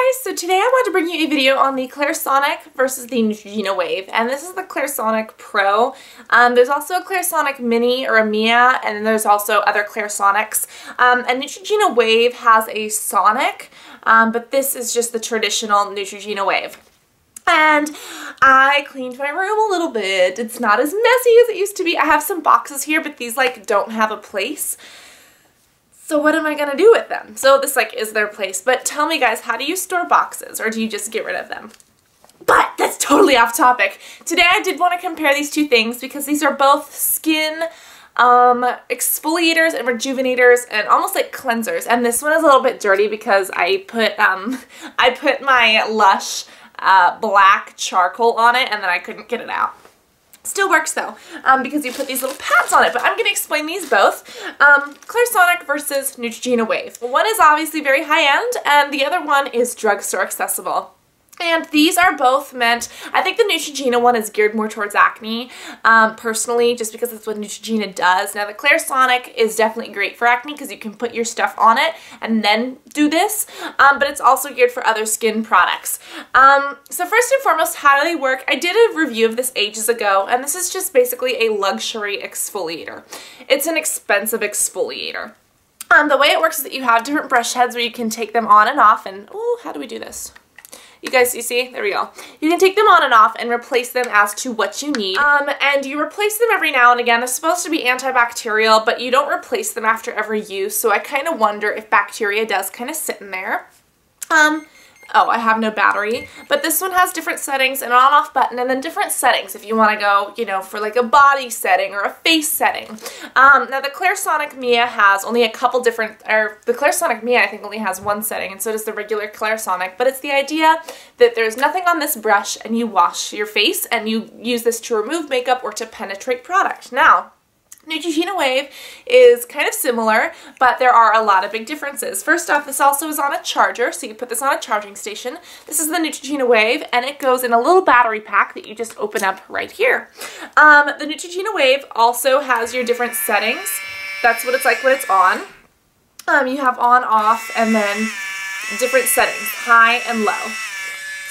guys, so today I want to bring you a video on the Clarisonic versus the Neutrogena Wave, and this is the Clarisonic Pro. There's also a Clarisonic Mini or a Mia, and then there's also other Clarisonics. And Neutrogena Wave has a Sonic, but this is just the traditional Neutrogena Wave. And I cleaned my room a little bit. It's not as messy as it used to be. I have some boxes here, but these like don't have a place. So what am I gonna do with them? So this like is their place. But tell me guys, how do you store boxes, or do you just get rid of them? But that's totally off topic. Today I did want to compare these two things because these are both skin exfoliators and rejuvenators and almost like cleansers. And this one is a little bit dirty because I put my Lush black charcoal on it and then I couldn't get it out. Still works though, because you put these little pads on it, but I'm going to explain these both. Clarisonic versus Neutrogena Wave. One is obviously very high-end, and the other one is drugstore accessible. And these are both meant, I think the Neutrogena one is geared more towards acne, personally, just because that's what Neutrogena does. Now the Clarisonic is definitely great for acne because you can put your stuff on it and then do this, but it's also geared for other skin products. So first and foremost, how do they work? I did a review of this ages ago, and this is just basically a luxury exfoliator. It's an expensive exfoliator. The way it works is that you have different brush heads where you can take them on and off, and oh, how do we do this? You guys, you see? There we go. You can take them on and off and replace them as to what you need. And you replace them every now and again. They're supposed to be antibacterial, but you don't replace them after every use, so I kind of wonder if bacteria does kind of sit in there. Oh, I have no battery, but this one has different settings, an on-off button, and then different settings if you want to go, you know, for like a body setting or a face setting. Now the Clarisonic Mia has only a couple different, or the Clarisonic Mia I think only has one setting, and so does the regular Clarisonic, but it's the idea that there's nothing on this brush and you wash your face and you use this to remove makeup or to penetrate product. Now, Neutrogena Wave is kind of similar, but there are a lot of big differences. First off, this also is on a charger, so you put this on a charging station. This is the Neutrogena Wave, and it goes in a little battery pack that you just open up right here. The Neutrogena Wave also has your different settings. That's what it's like when it's on. You have on, off, and then different settings, high and low.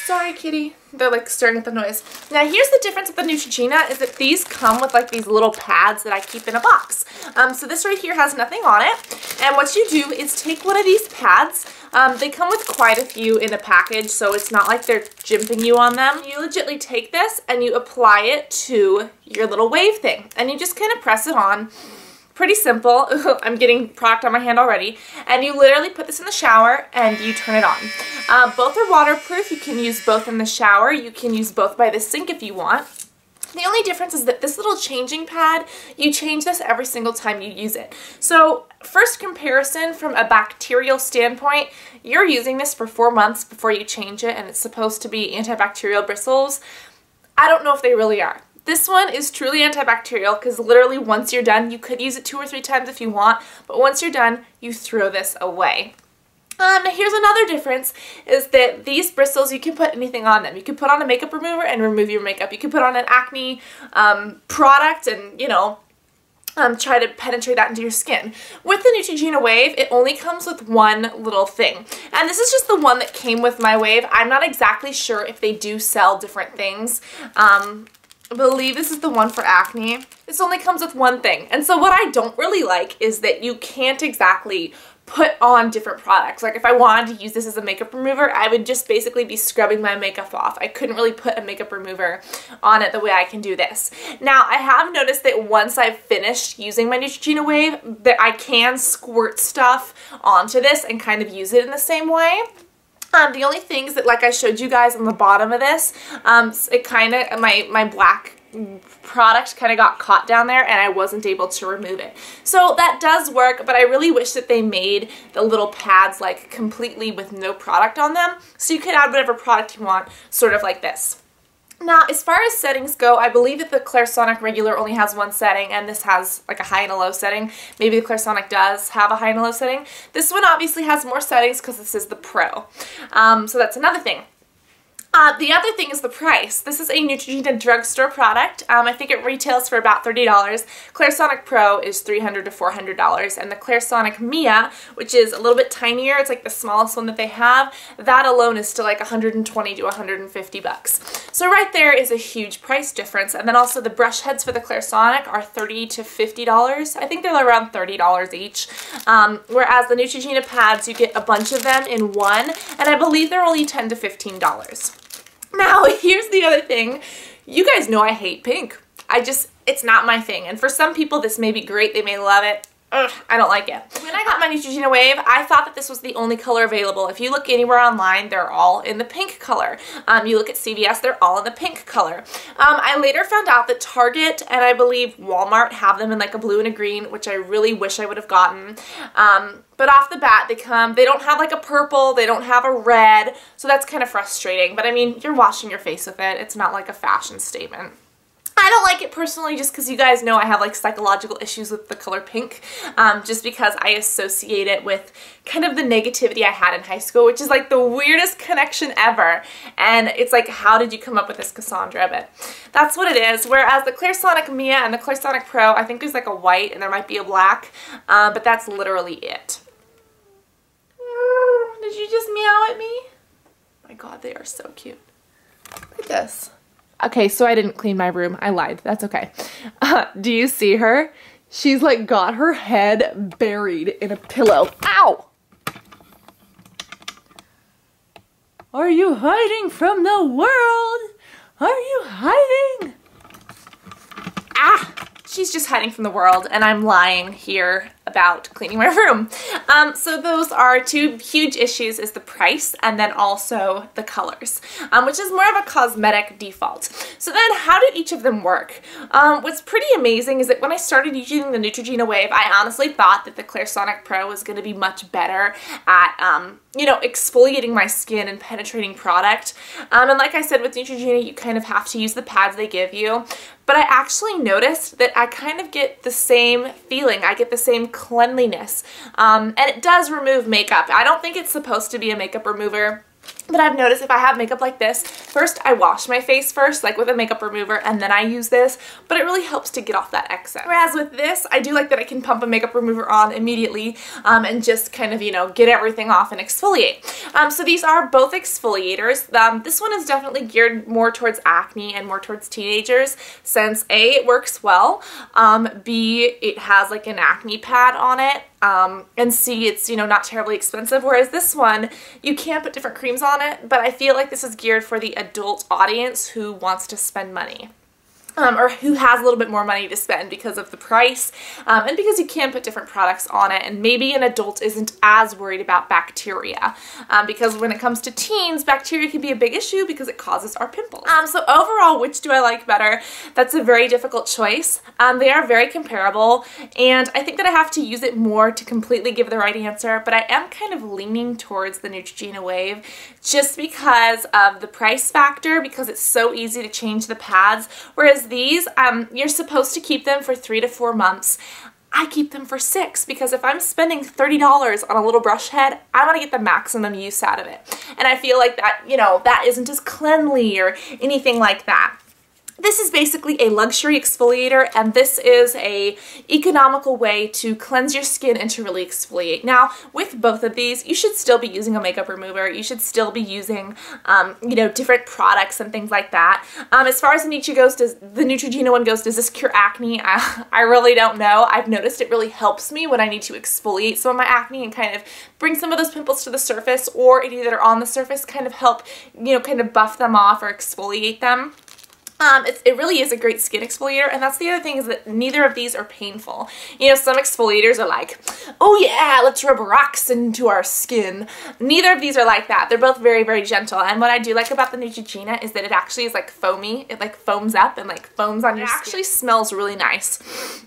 Sorry, kitty. They're like staring at the noise. Now here's the difference with the Neutrogena is that these come with like these little pads that I keep in a box. So this right here has nothing on it. And what you do is take one of these pads. They come with quite a few in a package, so it's not like they're jimping you on them. You legitimately take this and you apply it to your little wave thing. And you just kind of press it on. Pretty simple. I'm getting product on my hand already. And you literally put this in the shower and you turn it on. Both are waterproof. You can use both in the shower. You can use both by the sink if you want. The only difference is that this little changing pad, you change this every single time you use it. So first comparison from a bacterial standpoint, you're using this for 4 months before you change it, and it's supposed to be antibacterial bristles. I don't know if they really are. This one is truly antibacterial because literally once you're done, you could use it 2 or 3 times if you want, but once you're done, you throw this away. Now here's another difference, is that these bristles, you can put anything on them. You can put on a makeup remover and remove your makeup. You can put on an acne product and, you know, try to penetrate that into your skin. With the Neutrogena Wave, it only comes with one little thing. And this is just the one that came with my Wave. I'm not exactly sure if they do sell different things. I believe this is the one for acne. This only comes with one thing. And so what I don't really like is that you can't exactly put on different products. Like if I wanted to use this as a makeup remover, I would just basically be scrubbing my makeup off. I couldn't really put a makeup remover on it the way I can do this. Now I have noticed that once I've finished using my Neutrogena Wave, that I can squirt stuff onto this and kind of use it in the same way. The only things that, like I showed you guys on the bottom of this, it kind of, my black product kind of got caught down there and I wasn't able to remove it. So that does work, but I really wish that they made the little pads like completely with no product on them, so you could add whatever product you want, sort of like this. Now, as far as settings go, I believe that the Clarisonic regular only has one setting, and this has like a high and a low setting. Maybe the Clarisonic does have a high and a low setting. This one obviously has more settings because this is the Pro. So that's another thing. The other thing is the price. This is a Neutrogena drugstore product. I think it retails for about $30. Clarisonic Pro is $300 to $400, and the Clarisonic Mia, which is a little bit tinier, it's like the smallest one that they have, that alone is still like $120 to $150. So right there is a huge price difference. And then also the brush heads for the Clarisonic are $30 to $50. I think they're around $30 each. Whereas the Neutrogena pads, you get a bunch of them in one, and I believe they're only $10 to $15. Now, here's the other thing. You guys know I hate pink. It's not my thing. And for some people, this may be great. They may love it. Ugh, I don't like it. When I got my Neutrogena Wave, I thought that this was the only color available. If you look anywhere online, they're all in the pink color. You look at CVS, they're all in the pink color. I later found out that Target and I believe Walmart have them in like a blue and a green, which I really wish I would have gotten. But off the bat, they don't have like a purple, they don't have a red, so that's kind of frustrating. But I mean, you're washing your face with it. It's not like a fashion statement. I don't like it personally just because you guys know I have like psychological issues with the color pink, just because I associate it with kind of the negativity I had in high school, which is like the weirdest connection ever. And it's like, how did you come up with this, Cassandra? But that's what it is. Whereas the Clarisonic Mia and the Clarisonic Pro, I think there's like a white and there might be a black, but that's literally it. Did you just meow at me? Oh my God, they are so cute. Look at this. Okay, so I didn't clean my room. I lied. That's okay. Do you see her? She's like got her head buried in a pillow. Ow! Are you hiding from the world? Are you hiding? Ah! She's just hiding from the world, and I'm lying here about cleaning my room. So those are two huge issues, is the price and then also the colors, which is more of a cosmetic default. So then how do each of them work? What's pretty amazing is that when I started using the Neutrogena Wave, I honestly thought that the Clarisonic Pro was going to be much better at, you know, exfoliating my skin and penetrating product. And like I said, with Neutrogena, you kind of have to use the pads they give you. But I actually noticed that I kind of get the same feeling. I get the same cleanliness. And it does remove makeup. I don't think it's supposed to be a makeup remover. But I've noticed if I have makeup like this, first I wash my face first, like with a makeup remover, and then I use this, but it really helps to get off that excess. Whereas with this, I do like that I can pump a makeup remover on immediately and just kind of, you know, get everything off and exfoliate. So these are both exfoliators. This one is definitely geared more towards acne and more towards teenagers, since A, it works well, B, it has like an acne pad on it, and C, it's, you know, not terribly expensive, whereas this one, you can put different creams on it, but I feel like this is geared for the adult audience who wants to spend money. Or who has a little bit more money to spend because of the price, and because you can put different products on it, and maybe an adult isn't as worried about bacteria, because when it comes to teens, bacteria can be a big issue because it causes our pimples. So overall, which do I like better? That's a very difficult choice. They are very comparable, and I think that I have to use it more to completely give the right answer, but I am kind of leaning towards the Neutrogena Wave just because of the price factor, because it's so easy to change the pads, whereas these, you're supposed to keep them for 3 to 4 months. I keep them for 6 because if I'm spending $30 on a little brush head, I want to get the maximum use out of it. And I feel like that, you know, that isn't as cleanly or anything like that. This is basically a luxury exfoliator, and this is a economical way to cleanse your skin and to really exfoliate. Now, with both of these, you should still be using a makeup remover. You should still be using, you know, different products and things like that. As far as the Neutrogena one goes, does this cure acne? I really don't know. I've noticed it really helps me when I need to exfoliate some of my acne and kind of bring some of those pimples to the surface, or any that are on the surface kind of help, you know, kind of buff them off or exfoliate them. It really is a great skin exfoliator, and that's the other thing, is that neither of these are painful. You know, some exfoliators are like, oh yeah, let's rub rocks into our skin. Neither of these are like that. They're both very, very gentle, and what I do like about the Neutrogena is that it actually is like foamy. It like foams up and like foams on your skin. It actually smells really nice.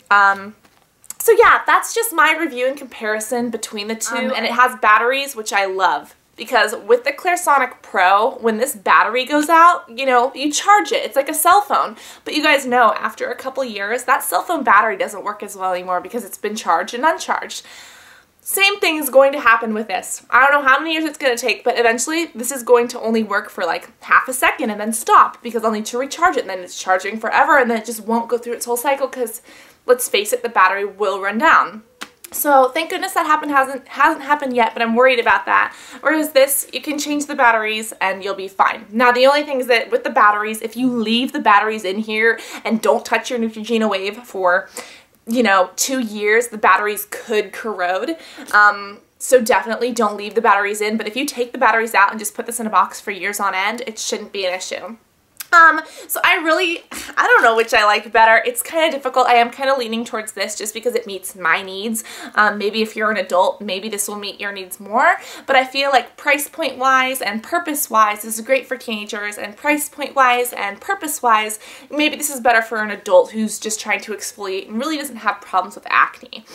So yeah, that's just my review and comparison between the two, and it has batteries, which I love. Because with the Clarisonic Pro, when this battery goes out, you know, you charge it. It's like a cell phone. But you guys know, after a couple years, that cell phone battery doesn't work as well anymore because it's been charged and uncharged. Same thing is going to happen with this. I don't know how many years it's going to take, but eventually this is going to only work for like half a second and then stop because I'll need to recharge it, and then it's charging forever, and then it just won't go through its whole cycle because, let's face it, the battery will run down. So thank goodness that hasn't happened yet, but I'm worried about that. Whereas this, you can change the batteries and you'll be fine. Now the only thing is that with the batteries, if you leave the batteries in here and don't touch your Neutrogena Wave for, you know, 2 years, the batteries could corrode. So definitely don't leave the batteries in, but if you take the batteries out and just put this in a box for years on end, it shouldn't be an issue. So I don't know which I like better. It's kind of difficult. I am kind of leaning towards this just because it meets my needs. Maybe if you're an adult, maybe this will meet your needs more, but I feel like price point wise and purpose wise, this is great for teenagers, and price point wise and purpose wise, maybe this is better for an adult who's just trying to exfoliate and really doesn't have problems with acne.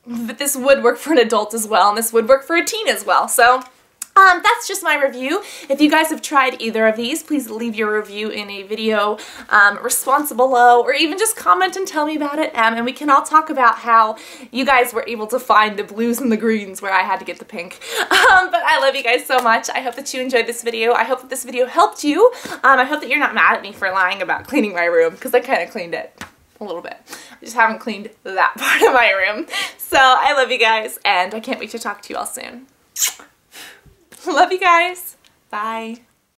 But this would work for an adult as well, and this would work for a teen as well. So that's just my review. If you guys have tried either of these, please leave your review in a video response below, or even just comment and tell me about it, and we can all talk about how you guys were able to find the blues and the greens where I had to get the pink. But I love you guys so much. I hope that you enjoyed this video. I hope that this video helped you. I hope that you're not mad at me for lying about cleaning my room, because I kind of cleaned it a little bit. I just haven't cleaned that part of my room. So I love you guys, and I can't wait to talk to you all soon. Love you guys. Bye.